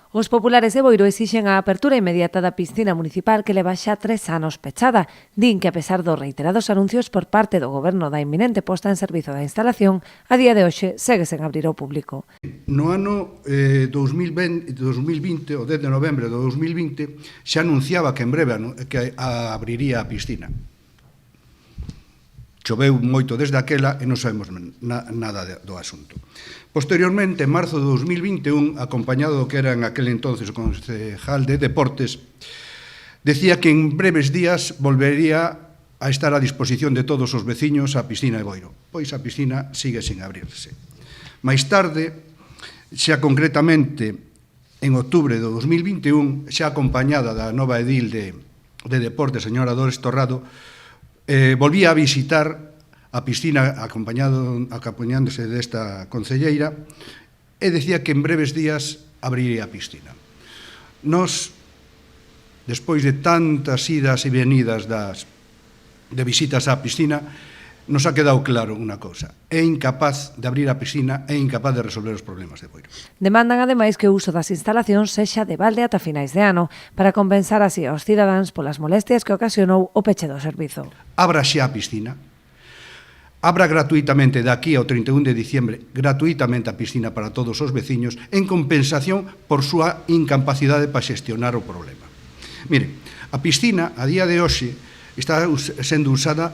Os populares de Boiro exixen a apertura inmediata da piscina municipal que leva xa 3 anos pechada. Din que, a pesar dos reiterados anuncios por parte do Goberno da inminente posta en servizo da instalación, a día de hoxe segue sen abrir ao público. No ano 2020, o 10 de novembro de 2020, xa anunciaba que en breve que abriría a piscina. Choveu moito desde aquela e non sabemos nada do asunto. Posteriormente, en marzo de 2021, acompañado do que era en aquel entonces o concejal de Deportes, decía que en breves días volvería a estar a disposición de todos os veciños a piscina de Boiro. Pois a piscina sigue sin abrirse. Mais tarde, xa concretamente en outubro de 2021, xa acompañada da nova edil de Deportes, señora Dores Torrado, volvía a visitar a piscina acompañándose desta concelleira e decía que en breves días abriría a piscina. Nos, despois de tantas idas e venidas de visitas á piscina, nos ha quedado claro unha cousa: é incapaz de abrir a piscina, é incapaz de resolver os problemas de Boiro. Demandan, ademais, que o uso das instalacións sexa de balde ata finais de ano, para compensar así aos cidadáns polas molestias que ocasionou o peche do servizo. Abra xa a piscina, abra gratuitamente daqui ao 31 de diciembre, gratuitamente a piscina para todos os veciños, en compensación por súa incapacidade para xestionar o problema. Mire, a piscina, a día de hoxe, está sendo usada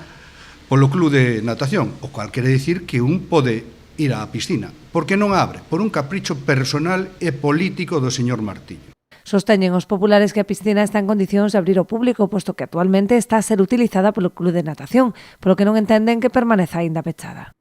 polo club de natación, o cual quere dicir que un pode ir á piscina. Por que non abre? Por un capricho personal e político do señor Martiño. Sosteñen os populares que a piscina está en condicións de abrir ao público, posto que actualmente está a ser utilizada polo club de natación, polo que non entenden que permaneza aínda pechada.